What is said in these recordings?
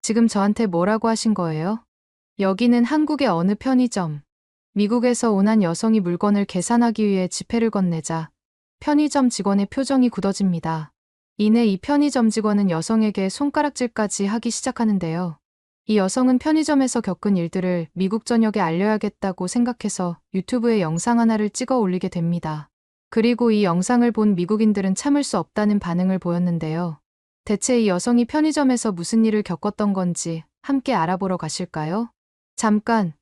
지금 저한테 뭐라고 하신 거예요? 여기는 한국의 어느 편의점. 미국에서 온 한 여성이 물건을 계산하기 위해 지폐를 건네자 편의점 직원의 표정이 굳어집니다. 이내 이 편의점 직원은 여성에게 손가락질까지 하기 시작하는데요. 이 여성은 편의점에서 겪은 일들을 미국 전역에 알려야겠다고 생각해서 유튜브에 영상 하나를 찍어 올리게 됩니다. 그리고 이 영상을 본 미국인들은 참을 수 없다는 반응을 보였는데요. 대체 이 여성이 편의점에서 무슨 일을 겪었던 건지 함께 알아보러 가실까요? 잠깐,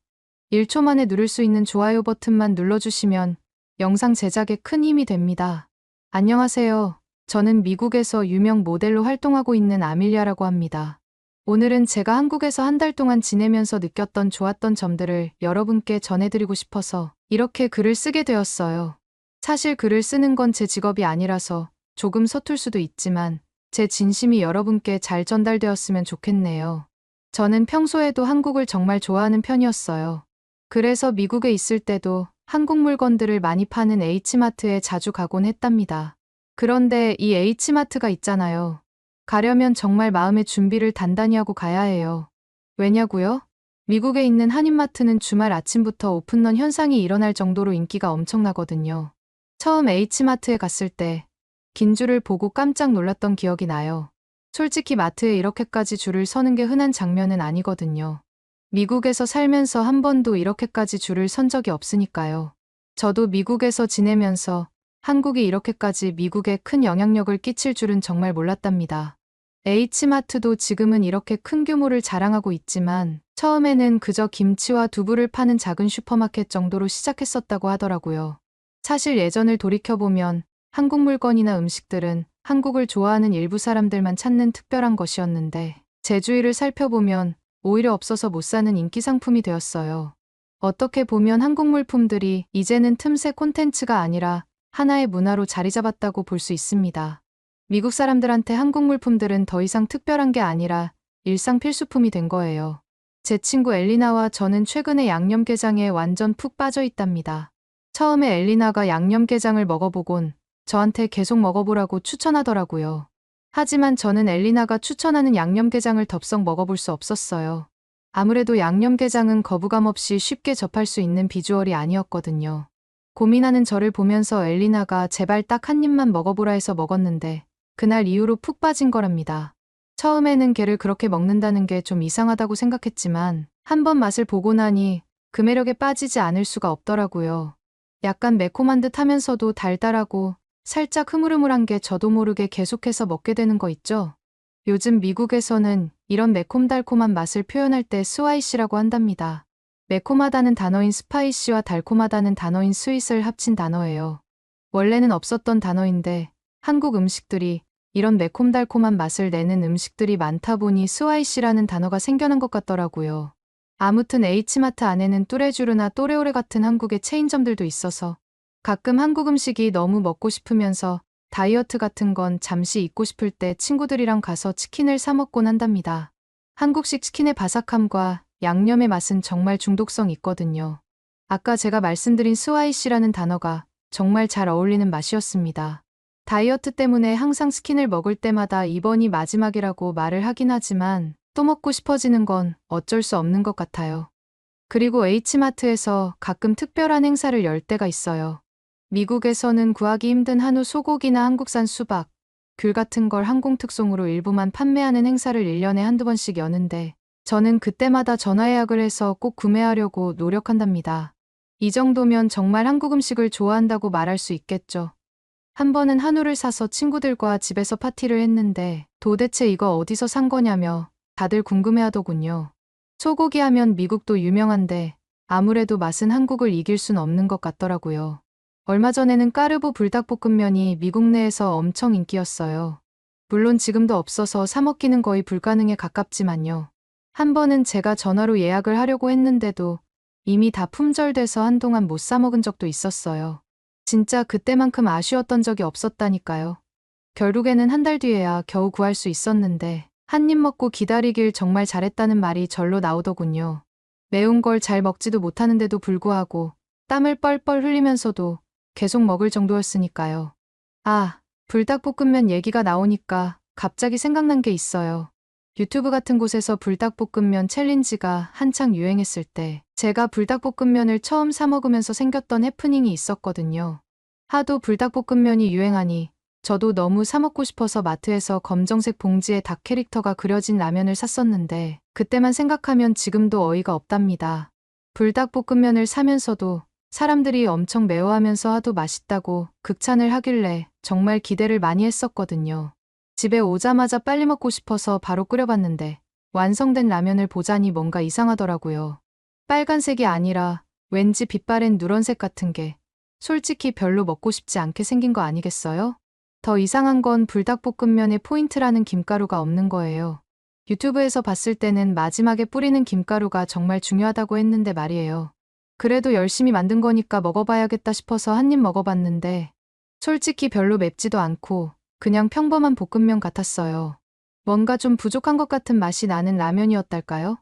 1초 만에 누를 수 있는 좋아요 버튼만 눌러주시면 영상 제작에 큰 힘이 됩니다. 안녕하세요. 저는 미국에서 유명 모델로 활동하고 있는 아밀리아라고 합니다. 오늘은 제가 한국에서 한 달 동안 지내면서 느꼈던 좋았던 점들을 여러분께 전해드리고 싶어서 이렇게 글을 쓰게 되었어요. 사실 글을 쓰는 건 제 직업이 아니라서 조금 서툴 수도 있지만 제 진심이 여러분께 잘 전달되었으면 좋겠네요. 저는 평소에도 한국을 정말 좋아하는 편이었어요. 그래서 미국에 있을 때도 한국 물건들을 많이 파는 H마트에 자주 가곤 했답니다. 그런데 이 H마트가 있잖아요. 가려면 정말 마음의 준비를 단단히 하고 가야 해요. 왜냐고요? 미국에 있는 한인마트는 주말 아침부터 오픈런 현상이 일어날 정도로 인기가 엄청나거든요. 처음 H마트에 갔을 때 긴 줄을 보고 깜짝 놀랐던 기억이 나요. 솔직히 마트에 이렇게까지 줄을 서는 게 흔한 장면은 아니거든요. 미국에서 살면서 한 번도 이렇게까지 줄을 선 적이 없으니까요. 저도 미국에서 지내면서 한국이 이렇게까지 미국에 큰 영향력을 끼칠 줄은 정말 몰랐답니다. H마트도 지금은 이렇게 큰 규모를 자랑하고 있지만 처음에는 그저 김치와 두부를 파는 작은 슈퍼마켓 정도로 시작했었다고 하더라고요. 사실 예전을 돌이켜보면 한국 물건이나 음식들은 한국을 좋아하는 일부 사람들만 찾는 특별한 것이었는데 제 주위를 살펴보면 오히려 없어서 못 사는 인기 상품이 되었어요. 어떻게 보면 한국 물품들이 이제는 틈새 콘텐츠가 아니라 하나의 문화로 자리 잡았다고 볼 수 있습니다. 미국 사람들한테 한국 물품들은 더 이상 특별한 게 아니라 일상 필수품이 된 거예요. 제 친구 엘리나와 저는 최근에 양념게장에 완전 푹 빠져 있답니다. 처음에 엘리나가 양념게장을 먹어보곤 저한테 계속 먹어보라고 추천하더라고요. 하지만 저는 엘리나가 추천하는 양념게장을 덥석 먹어볼 수 없었어요. 아무래도 양념게장은 거부감 없이 쉽게 접할 수 있는 비주얼이 아니었거든요. 고민하는 저를 보면서 엘리나가 제발 딱 한 입만 먹어보라 해서 먹었는데 그날 이후로 푹 빠진 거랍니다. 처음에는 걔를 그렇게 먹는다는 게 좀 이상하다고 생각했지만 한번 맛을 보고 나니 그 매력에 빠지지 않을 수가 없더라고요. 약간 매콤한 듯 하면서도 달달하고 살짝 흐물흐물한 게 저도 모르게 계속해서 먹게 되는 거 있죠? 요즘 미국에서는 이런 매콤달콤한 맛을 표현할 때 스와이시라고 한답니다. 매콤하다는 단어인 스파이시와 달콤하다는 단어인 스윗을 합친 단어예요. 원래는 없었던 단어인데 한국 음식들이 이런 매콤달콤한 맛을 내는 음식들이 많다 보니 스와이시라는 단어가 생겨난 것 같더라고요. 아무튼 H마트 안에는 뚜레쥬르나 또레오레 같은 한국의 체인점들도 있어서 가끔 한국 음식이 너무 먹고 싶으면서 다이어트 같은 건 잠시 잊고 싶을 때 친구들이랑 가서 치킨을 사 먹곤 한답니다. 한국식 치킨의 바삭함과 양념의 맛은 정말 중독성 있거든요. 아까 제가 말씀드린 스와이시라는 단어가 정말 잘 어울리는 맛이었습니다. 다이어트 때문에 항상 치킨을 먹을 때마다 이번이 마지막이라고 말을 하긴 하지만 또 먹고 싶어지는 건 어쩔 수 없는 것 같아요. 그리고 H마트에서 가끔 특별한 행사를 열 때가 있어요. 미국에서는 구하기 힘든 한우 소고기나 한국산 수박, 귤 같은 걸 항공특송으로 일부만 판매하는 행사를 1년에 한두 번씩 여는데 저는 그때마다 전화 예약을 해서 꼭 구매하려고 노력한답니다. 이 정도면 정말 한국 음식을 좋아한다고 말할 수 있겠죠. 한 번은 한우를 사서 친구들과 집에서 파티를 했는데 도대체 이거 어디서 산 거냐며 다들 궁금해하더군요. 소고기 하면 미국도 유명한데 아무래도 맛은 한국을 이길 순 없는 것 같더라고요. 얼마 전에는 까르보 불닭볶음면이 미국 내에서 엄청 인기였어요. 물론 지금도 없어서 사 먹기는 거의 불가능에 가깝지만요. 한 번은 제가 전화로 예약을 하려고 했는데도 이미 다 품절돼서 한동안 못 사 먹은 적도 있었어요. 진짜 그때만큼 아쉬웠던 적이 없었다니까요. 결국에는 한 달 뒤에야 겨우 구할 수 있었는데 한 입 먹고 기다리길 정말 잘했다는 말이 절로 나오더군요. 매운 걸 잘 먹지도 못하는데도 불구하고 땀을 뻘뻘 흘리면서도 계속 먹을 정도였으니까요. 아, 불닭볶음면 얘기가 나오니까 갑자기 생각난 게 있어요. 유튜브 같은 곳에서 불닭볶음면 챌린지가 한창 유행했을 때 제가 불닭볶음면을 처음 사 먹으면서 생겼던 해프닝이 있었거든요. 하도 불닭볶음면이 유행하니 저도 너무 사 먹고 싶어서 마트에서 검정색 봉지에 닭 캐릭터가 그려진 라면을 샀었는데 그때만 생각하면 지금도 어이가 없답니다. 불닭볶음면을 사면서도 사람들이 엄청 매워하면서 하도 맛있다고 극찬을 하길래 정말 기대를 많이 했었거든요. 집에 오자마자 빨리 먹고 싶어서 바로 끓여봤는데 완성된 라면을 보자니 뭔가 이상하더라고요. 빨간색이 아니라 왠지 빛바랜 누런색 같은 게 솔직히 별로 먹고 싶지 않게 생긴 거 아니겠어요? 더 이상한 건 불닭볶음면의 포인트라는 김가루가 없는 거예요. 유튜브에서 봤을 때는 마지막에 뿌리는 김가루가 정말 중요하다고 했는데 말이에요. 그래도 열심히 만든 거니까 먹어봐야겠다 싶어서 한 입 먹어봤는데 솔직히 별로 맵지도 않고 그냥 평범한 볶음면 같았어요. 뭔가 좀 부족한 것 같은 맛이 나는 라면이었달까요?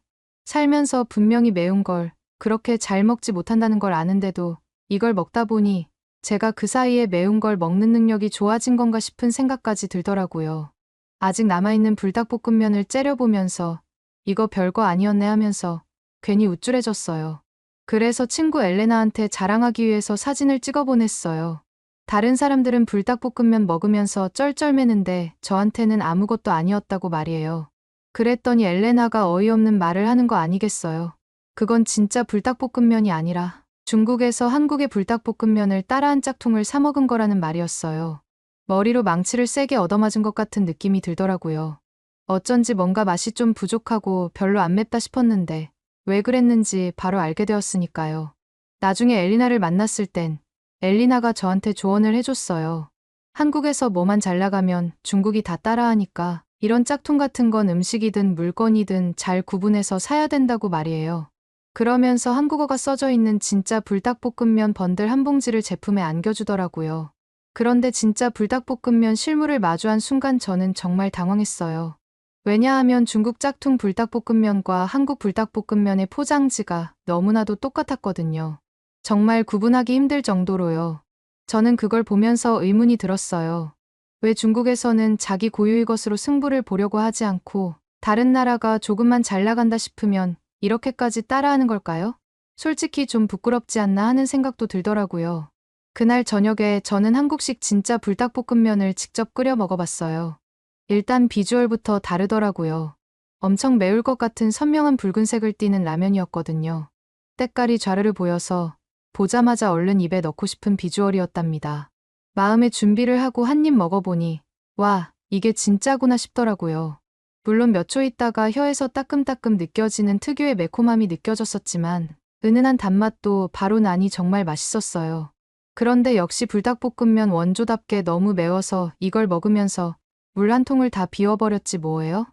살면서 분명히 매운 걸 그렇게 잘 먹지 못한다는 걸 아는데도 이걸 먹다 보니 제가 그 사이에 매운 걸 먹는 능력이 좋아진 건가 싶은 생각까지 들더라고요. 아직 남아있는 불닭볶음면을 째려보면서 이거 별거 아니었네 하면서 괜히 우쭐해졌어요. 그래서 친구 엘레나한테 자랑하기 위해서 사진을 찍어 보냈어요. 다른 사람들은 불닭볶음면 먹으면서 쩔쩔매는데 저한테는 아무것도 아니었다고 말이에요. 그랬더니 엘레나가 어이없는 말을 하는 거 아니겠어요. 그건 진짜 불닭볶음면이 아니라 중국에서 한국의 불닭볶음면을 따라한 짝퉁을 사 먹은 거라는 말이었어요. 머리로 망치를 세게 얻어맞은 것 같은 느낌이 들더라고요. 어쩐지 뭔가 맛이 좀 부족하고 별로 안 맵다 싶었는데 왜 그랬는지 바로 알게 되었으니까요. 나중에 엘리나를 만났을 땐 엘리나가 저한테 조언을 해줬어요. 한국에서 뭐만 잘 나가면 중국이 다 따라하니까 이런 짝퉁 같은 건 음식이든 물건이든 잘 구분해서 사야 된다고 말이에요. 그러면서 한국어가 써져 있는 진짜 불닭볶음면 번들 한 봉지를 제품에 안겨주더라고요. 그런데 진짜 불닭볶음면 실물을 마주한 순간 저는 정말 당황했어요. 왜냐하면 중국 짝퉁 불닭볶음면과 한국 불닭볶음면의 포장지가 너무나도 똑같았거든요. 정말 구분하기 힘들 정도로요. 저는 그걸 보면서 의문이 들었어요. 왜 중국에서는 자기 고유의 것으로 승부를 보려고 하지 않고 다른 나라가 조금만 잘 나간다 싶으면 이렇게까지 따라하는 걸까요? 솔직히 좀 부끄럽지 않나 하는 생각도 들더라고요. 그날 저녁에 저는 한국식 진짜 불닭볶음면을 직접 끓여 먹어봤어요. 일단 비주얼부터 다르더라고요. 엄청 매울 것 같은 선명한 붉은색을 띠는 라면이었거든요. 때깔이 좌르르 보여서 보자마자 얼른 입에 넣고 싶은 비주얼이었답니다. 마음의 준비를 하고 한 입 먹어보니 와, 이게 진짜구나 싶더라고요. 물론 몇 초 있다가 혀에서 따끔따끔 느껴지는 특유의 매콤함이 느껴졌었지만 은은한 단맛도 바로 나니 정말 맛있었어요. 그런데 역시 불닭볶음면 원조답게 너무 매워서 이걸 먹으면서 물 한 통을 다 비워버렸지 뭐예요?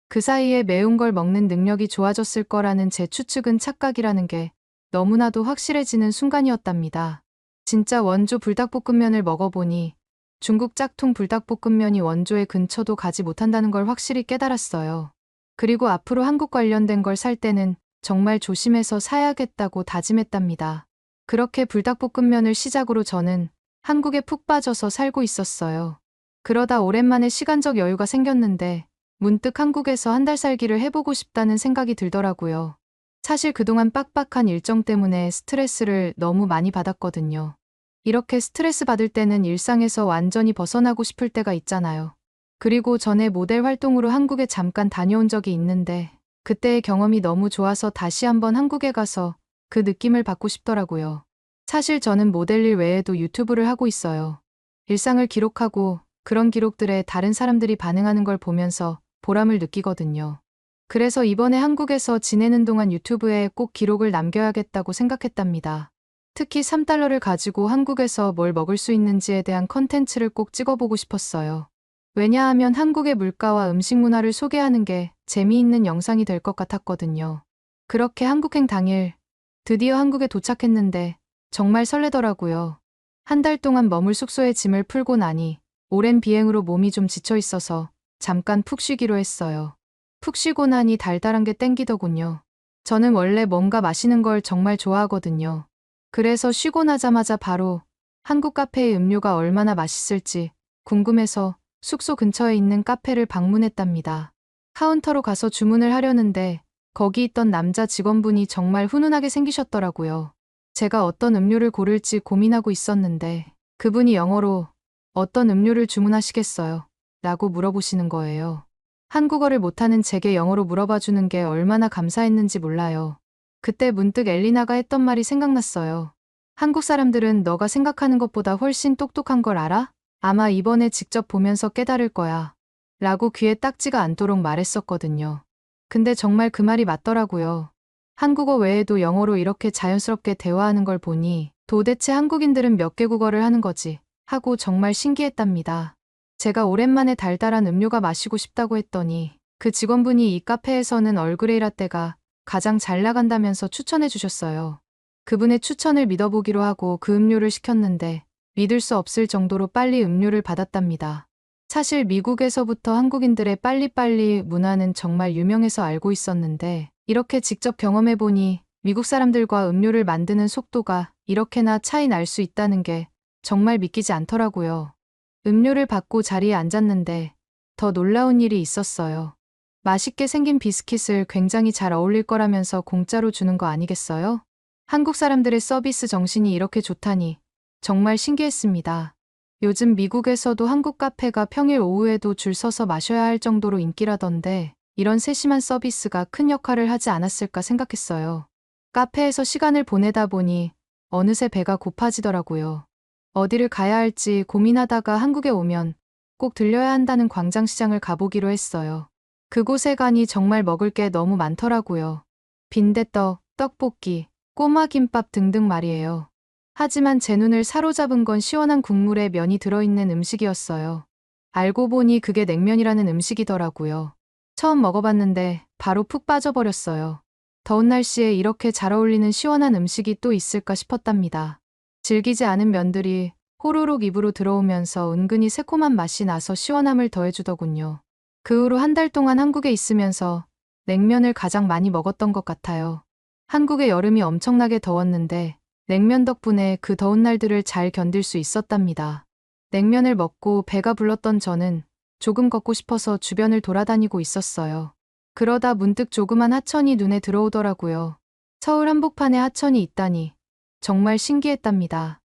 그 사이에 매운 걸 먹는 능력이 좋아졌을 거라는 제 추측은 착각이라는 게 너무나도 확실해지는 순간이었답니다. 진짜 원조 불닭볶음면을 먹어보니 중국 짝퉁 불닭볶음면이 원조의 근처도 가지 못한다는 걸 확실히 깨달았어요. 그리고 앞으로 한국 관련된 걸 살 때는 정말 조심해서 사야겠다고 다짐했답니다. 그렇게 불닭볶음면을 시작으로 저는 한국에 푹 빠져서 살고 있었어요. 그러다 오랜만에 시간적 여유가 생겼는데 문득 한국에서 한 달 살기를 해보고 싶다는 생각이 들더라고요. 사실 그동안 빡빡한 일정 때문에 스트레스를 너무 많이 받았거든요. 이렇게 스트레스 받을 때는 일상에서 완전히 벗어나고 싶을 때가 있잖아요. 그리고 전에 모델 활동으로 한국에 잠깐 다녀온 적이 있는데 그때의 경험이 너무 좋아서 다시 한번 한국에 가서 그 느낌을 받고 싶더라고요. 사실 저는 모델 일 외에도 유튜브를 하고 있어요. 일상을 기록하고 그런 기록들에 다른 사람들이 반응하는 걸 보면서 보람을 느끼거든요. 그래서 이번에 한국에서 지내는 동안 유튜브에 꼭 기록을 남겨야겠다고 생각했답니다. 특히 3달러를 가지고 한국에서 뭘 먹을 수 있는지에 대한 컨텐츠를 꼭 찍어보고 싶었어요. 왜냐하면 한국의 물가와 음식 문화를 소개하는 게 재미있는 영상이 될 것 같았거든요. 그렇게 한국행 당일 드디어 한국에 도착했는데 정말 설레더라고요. 한 달 동안 머물 숙소에 짐을 풀고 나니 오랜 비행으로 몸이 좀 지쳐 있어서 잠깐 푹 쉬기로 했어요. 푹 쉬고 나니 달달한 게 땡기더군요. 저는 원래 뭔가 마시는 걸 정말 좋아하거든요. 그래서 쉬고 나자마자 바로 한국 카페의 음료가 얼마나 맛있을지 궁금해서 숙소 근처에 있는 카페를 방문했답니다. 카운터로 가서 주문을 하려는데 거기 있던 남자 직원분이 정말 훈훈하게 생기셨더라고요. 제가 어떤 음료를 고를지 고민하고 있었는데 그분이 영어로 어떤 음료를 주문하시겠어요? 라고 물어보시는 거예요. 한국어를 못하는 제게 영어로 물어봐 주는 게 얼마나 감사했는지 몰라요. 그때 문득 엘리나가 했던 말이 생각났어요. 한국 사람들은 너가 생각하는 것보다 훨씬 똑똑한 걸 알아? 아마 이번에 직접 보면서 깨달을 거야. 라고 귀에 딱지가 않도록 말했었거든요. 근데 정말 그 말이 맞더라고요. 한국어 외에도 영어로 이렇게 자연스럽게 대화하는 걸 보니 도대체 한국인들은 몇 개 국어를 하는 거지 하고 정말 신기했답니다. 제가 오랜만에 달달한 음료가 마시고 싶다고 했더니 그 직원분이 이 카페에서는 얼그레이 라떼가 가장 잘 나간다면서 추천해 주셨어요. 그분의 추천을 믿어보기로 하고 그 음료를 시켰는데 믿을 수 없을 정도로 빨리 음료를 받았답니다. 사실 미국에서부터 한국인들의 빨리빨리 문화는 정말 유명해서 알고 있었는데 이렇게 직접 경험해보니 미국 사람들과 음료를 만드는 속도가 이렇게나 차이 날 수 있다는 게 정말 믿기지 않더라고요. 음료를 받고 자리에 앉았는데 더 놀라운 일이 있었어요. 맛있게 생긴 비스킷을 굉장히 잘 어울릴 거라면서 공짜로 주는 거 아니겠어요? 한국 사람들의 서비스 정신이 이렇게 좋다니 정말 신기했습니다. 요즘 미국에서도 한국 카페가 평일 오후에도 줄 서서 마셔야 할 정도로 인기라던데 이런 세심한 서비스가 큰 역할을 하지 않았을까 생각했어요. 카페에서 시간을 보내다 보니 어느새 배가 고파지더라고요. 어디를 가야 할지 고민하다가 한국에 오면 꼭 들려야 한다는 광장시장을 가보기로 했어요. 그곳에 가니 정말 먹을 게 너무 많더라고요. 빈대떡, 떡볶이, 꼬마김밥 등등 말이에요. 하지만 제 눈을 사로잡은 건 시원한 국물에 면이 들어있는 음식이었어요. 알고 보니 그게 냉면이라는 음식이더라고요. 처음 먹어봤는데 바로 푹 빠져버렸어요. 더운 날씨에 이렇게 잘 어울리는 시원한 음식이 또 있을까 싶었답니다. 질기지 않은 면들이 호로록 입으로 들어오면서 은근히 새콤한 맛이 나서 시원함을 더해주더군요. 그 후로 한 달 동안 한국에 있으면서 냉면을 가장 많이 먹었던 것 같아요. 한국의 여름이 엄청나게 더웠는데 냉면 덕분에 그 더운 날들을 잘 견딜 수 있었답니다. 냉면을 먹고 배가 불렀던 저는 조금 걷고 싶어서 주변을 돌아다니고 있었어요. 그러다 문득 조그만 하천이 눈에 들어오더라고요. 서울 한복판에 하천이 있다니 정말 신기했답니다.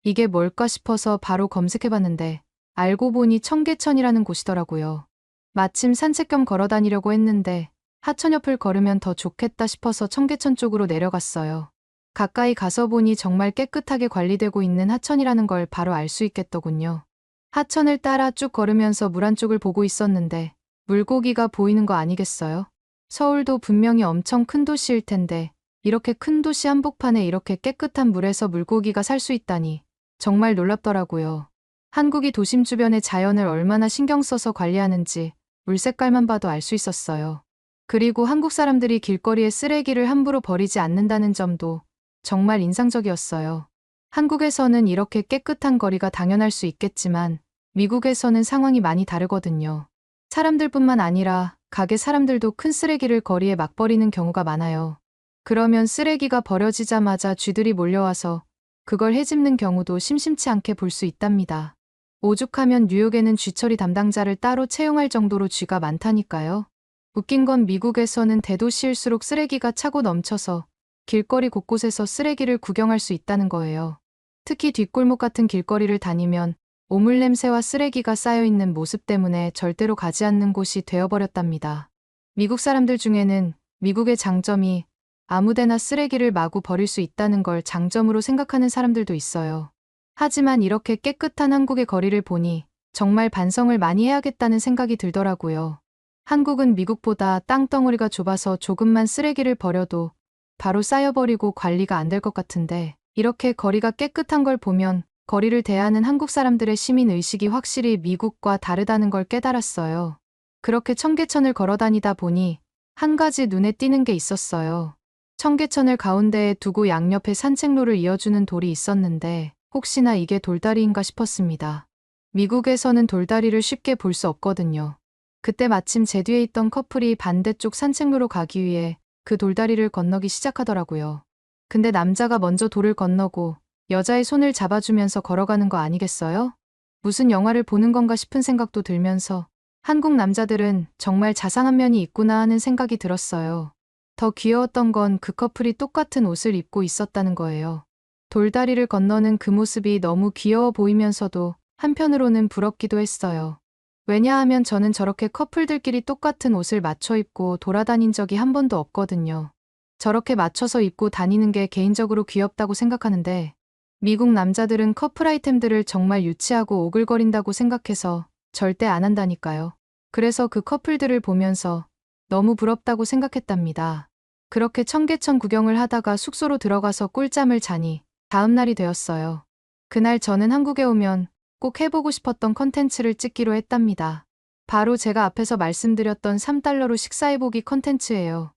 이게 뭘까 싶어서 바로 검색해봤는데 알고 보니 청계천이라는 곳이더라고요. 마침 산책 겸 걸어 다니려고 했는데 하천 옆을 걸으면 더 좋겠다 싶어서 청계천 쪽으로 내려갔어요. 가까이 가서 보니 정말 깨끗하게 관리되고 있는 하천이라는 걸 바로 알 수 있겠더군요. 하천을 따라 쭉 걸으면서 물 한쪽을 보고 있었는데 물고기가 보이는 거 아니겠어요? 서울도 분명히 엄청 큰 도시일 텐데 이렇게 큰 도시 한복판에 이렇게 깨끗한 물에서 물고기가 살 수 있다니 정말 놀랍더라고요. 한국이 도심 주변의 자연을 얼마나 신경 써서 관리하는지 물 색깔만 봐도 알 수 있었어요. 그리고 한국 사람들이 길거리에 쓰레기를 함부로 버리지 않는다는 점도 정말 인상적이었어요. 한국에서는 이렇게 깨끗한 거리가 당연할 수 있겠지만 미국에서는 상황이 많이 다르거든요. 사람들뿐만 아니라 가게 사람들도 큰 쓰레기를 거리에 막 버리는 경우가 많아요. 그러면 쓰레기가 버려지자마자 쥐들이 몰려와서 그걸 헤집는 경우도 심심치 않게 볼 수 있답니다. 오죽하면 뉴욕에는 쥐처리 담당자를 따로 채용할 정도로 쥐가 많다니까요. 웃긴 건 미국에서는 대도시일수록 쓰레기가 차고 넘쳐서 길거리 곳곳에서 쓰레기를 구경할 수 있다는 거예요. 특히 뒷골목 같은 길거리를 다니면 오물 냄새와 쓰레기가 쌓여있는 모습 때문에 절대로 가지 않는 곳이 되어버렸답니다. 미국 사람들 중에는 미국의 장점이 아무데나 쓰레기를 마구 버릴 수 있다는 걸 장점으로 생각하는 사람들도 있어요. 하지만 이렇게 깨끗한 한국의 거리를 보니 정말 반성을 많이 해야겠다는 생각이 들더라고요. 한국은 미국보다 땅덩어리가 좁아서 조금만 쓰레기를 버려도 바로 쌓여버리고 관리가 안 될 것 같은데 이렇게 거리가 깨끗한 걸 보면 거리를 대하는 한국 사람들의 시민의식이 확실히 미국과 다르다는 걸 깨달았어요. 그렇게 청계천을 걸어 다니다 보니 한 가지 눈에 띄는 게 있었어요. 청계천을 가운데에 두고 양옆에 산책로를 이어주는 돌이 있었는데 혹시나 이게 돌다리인가 싶었습니다. 미국에서는 돌다리를 쉽게 볼 수 없거든요. 그때 마침 제 뒤에 있던 커플이 반대쪽 산책로로 가기 위해 그 돌다리를 건너기 시작하더라고요. 근데 남자가 먼저 돌을 건너고 여자의 손을 잡아주면서 걸어가는 거 아니겠어요? 무슨 영화를 보는 건가 싶은 생각도 들면서 한국 남자들은 정말 자상한 면이 있구나 하는 생각이 들었어요. 더 귀여웠던 건 그 커플이 똑같은 옷을 입고 있었다는 거예요. 돌다리를 건너는 그 모습이 너무 귀여워 보이면서도 한편으로는 부럽기도 했어요. 왜냐하면 저는 저렇게 커플들끼리 똑같은 옷을 맞춰 입고 돌아다닌 적이 한 번도 없거든요. 저렇게 맞춰서 입고 다니는 게 개인적으로 귀엽다고 생각하는데, 미국 남자들은 커플 아이템들을 정말 유치하고 오글거린다고 생각해서 절대 안 한다니까요. 그래서 그 커플들을 보면서 너무 부럽다고 생각했답니다. 그렇게 청계천 구경을 하다가 숙소로 들어가서 꿀잠을 자니 다음 날이 되었어요. 그날 저는 한국에 오면 꼭 해보고 싶었던 컨텐츠를 찍기로 했답니다. 바로 제가 앞에서 말씀드렸던 3달러로 식사해보기 컨텐츠예요.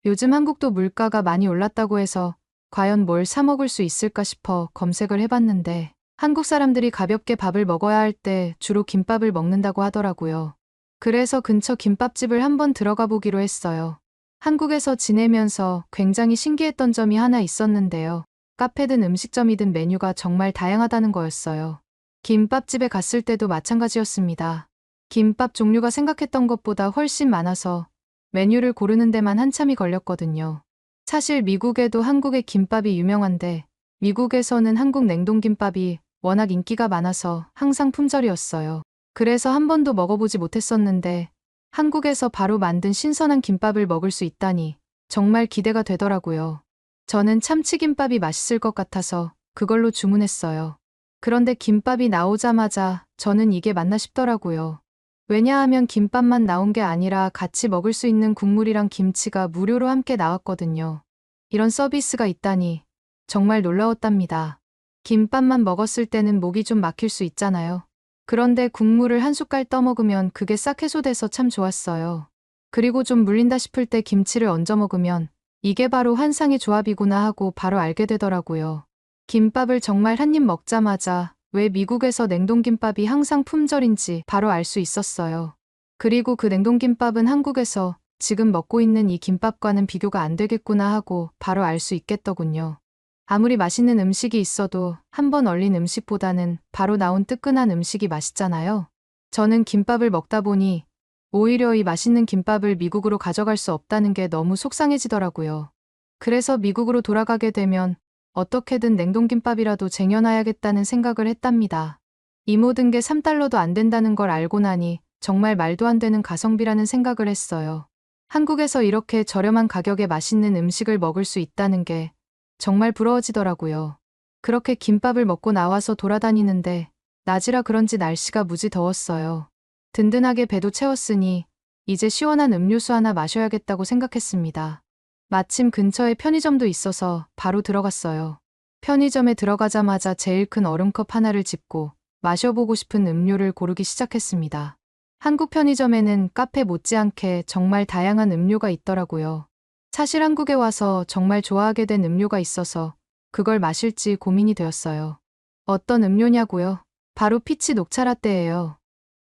요즘 한국도 물가가 많이 올랐다고 해서 과연 뭘 사 먹을 수 있을까 싶어 검색을 해봤는데, 한국 사람들이 가볍게 밥을 먹어야 할 때 주로 김밥을 먹는다고 하더라고요. 그래서 근처 김밥집을 한번 들어가 보기로 했어요. 한국에서 지내면서 굉장히 신기했던 점이 하나 있었는데요. 카페든 음식점이든 메뉴가 정말 다양하다는 거였어요. 김밥집에 갔을 때도 마찬가지였습니다. 김밥 종류가 생각했던 것보다 훨씬 많아서 메뉴를 고르는 데만 한참이 걸렸거든요. 사실 미국에도 한국의 김밥이 유명한데, 미국에서는 한국 냉동김밥이 워낙 인기가 많아서 항상 품절이었어요. 그래서 한 번도 먹어보지 못했었는데, 한국에서 바로 만든 신선한 김밥을 먹을 수 있다니 정말 기대가 되더라고요. 저는 참치김밥이 맛있을 것 같아서 그걸로 주문했어요. 그런데 김밥이 나오자마자 저는 이게 맞나 싶더라고요. 왜냐하면 김밥만 나온 게 아니라 같이 먹을 수 있는 국물이랑 김치가 무료로 함께 나왔거든요. 이런 서비스가 있다니 정말 놀라웠답니다. 김밥만 먹었을 때는 목이 좀 막힐 수 있잖아요. 그런데 국물을 한 숟갈 떠먹으면 그게 싹 해소돼서 참 좋았어요. 그리고 좀 물린다 싶을 때 김치를 얹어 먹으면 이게 바로 환상의 조합이구나 하고 바로 알게 되더라고요. 김밥을 정말 한 입 먹자마자 왜 미국에서 냉동김밥이 항상 품절인지 바로 알 수 있었어요. 그리고 그 냉동김밥은 한국에서 지금 먹고 있는 이 김밥과는 비교가 안 되겠구나 하고 바로 알 수 있겠더군요. 아무리 맛있는 음식이 있어도 한 번 얼린 음식보다는 바로 나온 뜨끈한 음식이 맛있잖아요. 저는 김밥을 먹다 보니 오히려 이 맛있는 김밥을 미국으로 가져갈 수 없다는 게 너무 속상해지더라고요. 그래서 미국으로 돌아가게 되면 어떻게든 냉동김밥이라도 쟁여놔야겠다는 생각을 했답니다. 이 모든 게 3달러도 안 된다는 걸 알고 나니 정말 말도 안 되는 가성비라는 생각을 했어요. 한국에서 이렇게 저렴한 가격에 맛있는 음식을 먹을 수 있다는 게 정말 부러워지더라고요. 그렇게 김밥을 먹고 나와서 돌아다니는데 낮이라 그런지 날씨가 무지 더웠어요. 든든하게 배도 채웠으니 이제 시원한 음료수 하나 마셔야겠다고 생각했습니다. 마침 근처에 편의점도 있어서 바로 들어갔어요. 편의점에 들어가자마자 제일 큰 얼음컵 하나를 짚고 마셔보고 싶은 음료를 고르기 시작했습니다. 한국 편의점에는 카페 못지않게 정말 다양한 음료가 있더라고요. 사실 한국에 와서 정말 좋아하게 된 음료가 있어서 그걸 마실지 고민이 되었어요. 어떤 음료냐고요? 바로 피치 녹차라떼예요.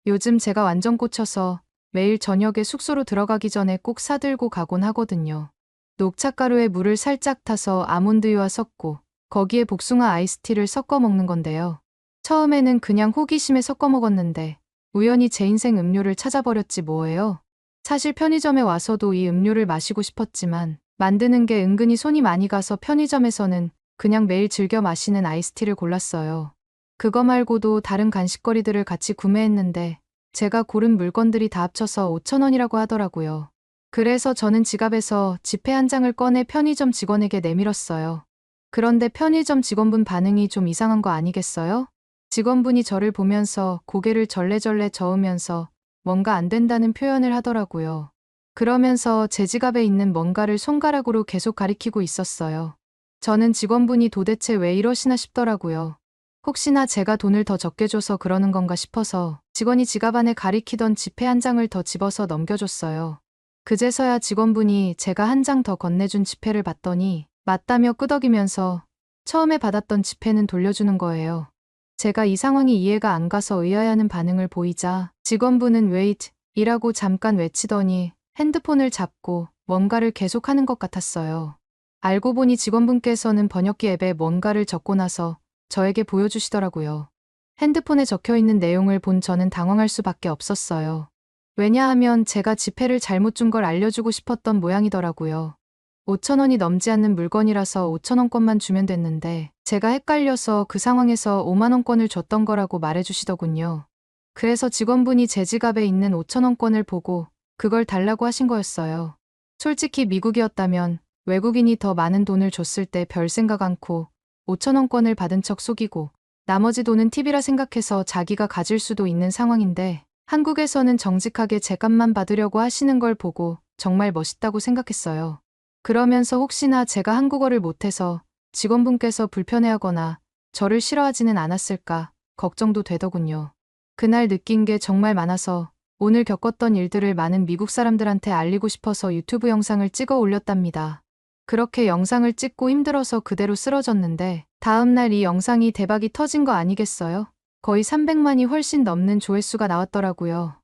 요즘 제가 완전 꽂혀서 매일 저녁에 숙소로 들어가기 전에 꼭 사들고 가곤 하거든요. 녹차가루에 물을 살짝 타서 아몬드유와 섞고 거기에 복숭아 아이스티를 섞어 먹는 건데요. 처음에는 그냥 호기심에 섞어 먹었는데 우연히 제 인생 음료를 찾아버렸지 뭐예요. 사실 편의점에 와서도 이 음료를 마시고 싶었지만 만드는 게 은근히 손이 많이 가서 편의점에서는 그냥 매일 즐겨 마시는 아이스티를 골랐어요. 그거 말고도 다른 간식거리들을 같이 구매했는데 제가 고른 물건들이 다 합쳐서 5,000원이라고 하더라고요. 그래서 저는 지갑에서 지폐 한 장을 꺼내 편의점 직원에게 내밀었어요. 그런데 편의점 직원분 반응이 좀 이상한 거 아니겠어요? 직원분이 저를 보면서 고개를 절레절레 저으면서 뭔가 안 된다는 표현을 하더라고요. 그러면서 제 지갑에 있는 뭔가를 손가락으로 계속 가리키고 있었어요. 저는 직원분이 도대체 왜 이러시나 싶더라고요. 혹시나 제가 돈을 더 적게 줘서 그러는 건가 싶어서 직원이 지갑 안에 가리키던 지폐 한 장을 더 집어서 넘겨줬어요. 그제서야 직원분이 제가 한 장 더 건네준 지폐를 봤더니 맞다며 끄덕이면서 처음에 받았던 지폐는 돌려주는 거예요. 제가 이 상황이 이해가 안 가서 의아해하는 반응을 보이자 직원분은 wait 이라고 잠깐 외치더니 핸드폰을 잡고 뭔가를 계속하는 것 같았어요. 알고 보니 직원분께서는 번역기 앱에 뭔가를 적고 나서 저에게 보여주시더라고요. 핸드폰에 적혀있는 내용을 본 저는 당황할 수밖에 없었어요. 왜냐하면 제가 지폐를 잘못 준 걸 알려주고 싶었던 모양이더라고요. 5천 원이 넘지 않는 물건이라서 5천 원권만 주면 됐는데 제가 헷갈려서 그 상황에서 5만 원권을 줬던 거라고 말해주시더군요. 그래서 직원분이 제 지갑에 있는 5천 원권을 보고 그걸 달라고 하신 거였어요. 솔직히 미국이었다면 외국인이 더 많은 돈을 줬을 때 별 생각 않고 5천 원권을 받은 척 속이고 나머지 돈은 팁이라 생각해서 자기가 가질 수도 있는 상황인데 한국에서는 정직하게 제 값만 받으려고 하시는 걸 보고 정말 멋있다고 생각했어요. 그러면서 혹시나 제가 한국어를 못해서 직원분께서 불편해하거나 저를 싫어하지는 않았을까 걱정도 되더군요. 그날 느낀 게 정말 많아서 오늘 겪었던 일들을 많은 미국 사람들한테 알리고 싶어서 유튜브 영상을 찍어 올렸답니다. 그렇게 영상을 찍고 힘들어서 그대로 쓰러졌는데 다음날 이 영상이 대박이 터진 거 아니겠어요? 거의 300만이 훨씬 넘는 조회수가 나왔더라고요.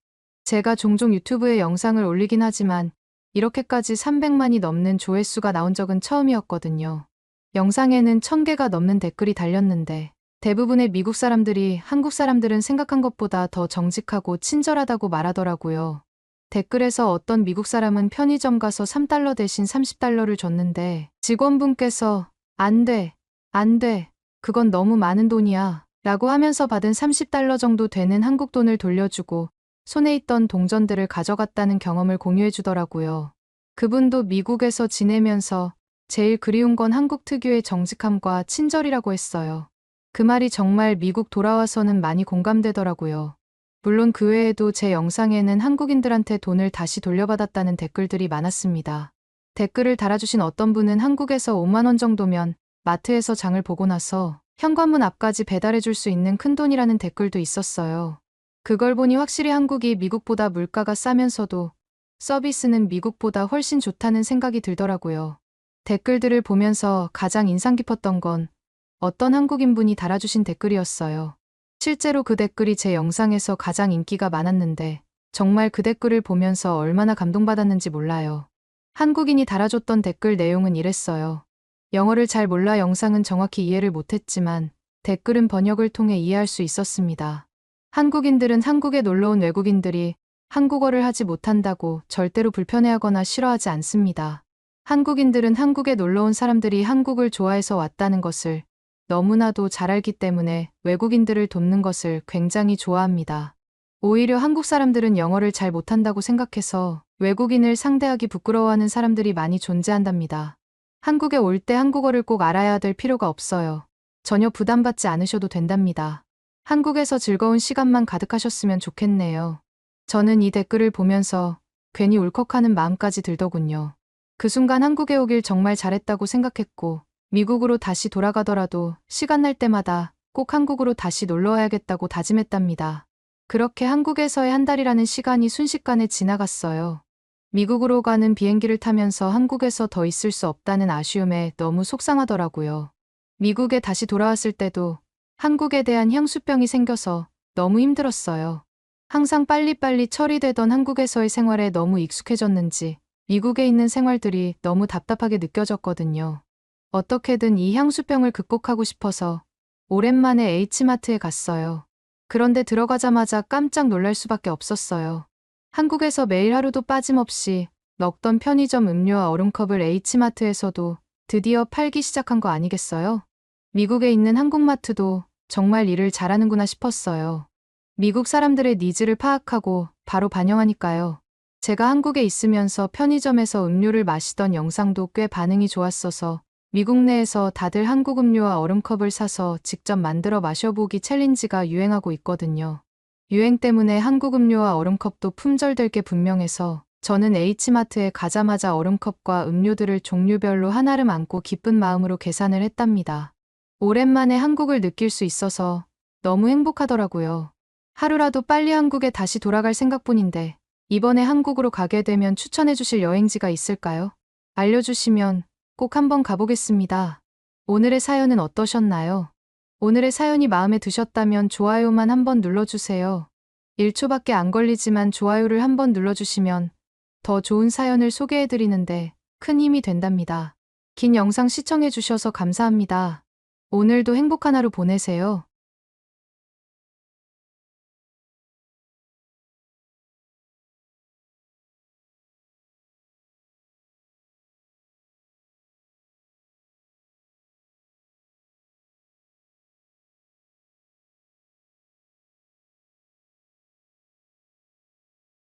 제가 종종 유튜브에 영상을 올리긴 하지만 이렇게까지 300만이 넘는 조회수가 나온 적은 처음이었거든요. 영상에는 1000개가 넘는 댓글이 달렸는데 대부분의 미국 사람들이 한국 사람들은 생각한 것보다 더 정직하고 친절하다고 말하더라고요. 댓글에서 어떤 미국 사람은 편의점 가서 3달러 대신 30달러를 줬는데 직원분께서 안 돼, 안 돼, 그건 너무 많은 돈이야 라고 하면서 받은 30달러 정도 되는 한국 돈을 돌려주고 손에 있던 동전들을 가져갔다는 경험을 공유해 주더라고요. 그분도 미국에서 지내면서 제일 그리운 건 한국 특유의 정직함과 친절이라고 했어요. 그 말이 정말 미국 돌아와서는 많이 공감되더라고요. 물론 그 외에도 제 영상에는 한국인들한테 돈을 다시 돌려받았다는 댓글들이 많았습니다. 댓글을 달아주신 어떤 분은 한국에서 5만 원 정도면 마트에서 장을 보고 나서 현관문 앞까지 배달해 줄 수 있는 큰돈이라는 댓글도 있었어요. 그걸 보니 확실히 한국이 미국보다 물가가 싸면서도 서비스는 미국보다 훨씬 좋다는 생각이 들더라고요. 댓글들을 보면서 가장 인상 깊었던 건 어떤 한국인분이 달아주신 댓글이었어요. 실제로 그 댓글이 제 영상에서 가장 인기가 많았는데 정말 그 댓글을 보면서 얼마나 감동받았는지 몰라요. 한국인이 달아줬던 댓글 내용은 이랬어요. 영어를 잘 몰라 영상은 정확히 이해를 못했지만 댓글은 번역을 통해 이해할 수 있었습니다. 한국인들은 한국에 놀러온 외국인들이 한국어를 하지 못한다고 절대로 불편해하거나 싫어하지 않습니다. 한국인들은 한국에 놀러온 사람들이 한국을 좋아해서 왔다는 것을 너무나도 잘 알기 때문에 외국인들을 돕는 것을 굉장히 좋아합니다. 오히려 한국 사람들은 영어를 잘 못한다고 생각해서 외국인을 상대하기 부끄러워하는 사람들이 많이 존재한답니다. 한국에 올 때 한국어를 꼭 알아야 될 필요가 없어요. 전혀 부담받지 않으셔도 된답니다. 한국에서 즐거운 시간만 가득하셨으면 좋겠네요. 저는 이 댓글을 보면서 괜히 울컥하는 마음까지 들더군요. 그 순간 한국에 오길 정말 잘했다고 생각했고 미국으로 다시 돌아가더라도 시간 날 때마다 꼭 한국으로 다시 놀러 와야겠다고 다짐했답니다. 그렇게 한국에서의 한 달이라는 시간이 순식간에 지나갔어요. 미국으로 가는 비행기를 타면서 한국에서 더 있을 수 없다는 아쉬움에 너무 속상하더라고요. 미국에 다시 돌아왔을 때도 한국에 대한 향수병이 생겨서 너무 힘들었어요. 항상 빨리빨리 처리되던 한국에서의 생활에 너무 익숙해졌는지 미국에 있는 생활들이 너무 답답하게 느껴졌거든요. 어떻게든 이 향수병을 극복하고 싶어서 오랜만에 H마트에 갔어요. 그런데 들어가자마자 깜짝 놀랄 수밖에 없었어요. 한국에서 매일 하루도 빠짐없이 먹던 편의점 음료와 얼음컵을 H마트에서도 드디어 팔기 시작한 거 아니겠어요? 미국에 있는 한국마트도 정말 일을 잘하는구나 싶었어요. 미국 사람들의 니즈를 파악하고 바로 반영하니까요. 제가 한국에 있으면서 편의점에서 음료를 마시던 영상도 꽤 반응이 좋았어서 미국 내에서 다들 한국 음료와 얼음컵을 사서 직접 만들어 마셔보기 챌린지가 유행하고 있거든요. 유행 때문에 한국 음료와 얼음컵도 품절될 게 분명해서 저는 H마트에 가자마자 얼음컵과 음료들을 종류별로 한아름 안고 기쁜 마음으로 계산을 했답니다. 오랜만에 한국을 느낄 수 있어서 너무 행복하더라고요. 하루라도 빨리 한국에 다시 돌아갈 생각뿐인데 이번에 한국으로 가게 되면 추천해 주실 여행지가 있을까요? 알려주시면 꼭 한번 가보겠습니다. 오늘의 사연은 어떠셨나요? 오늘의 사연이 마음에 드셨다면 좋아요만 한번 눌러주세요. 1초밖에 안 걸리지만 좋아요를 한번 눌러주시면 더 좋은 사연을 소개해드리는데 큰 힘이 된답니다. 긴 영상 시청해주셔서 감사합니다. 오늘도 행복한 하루 보내세요.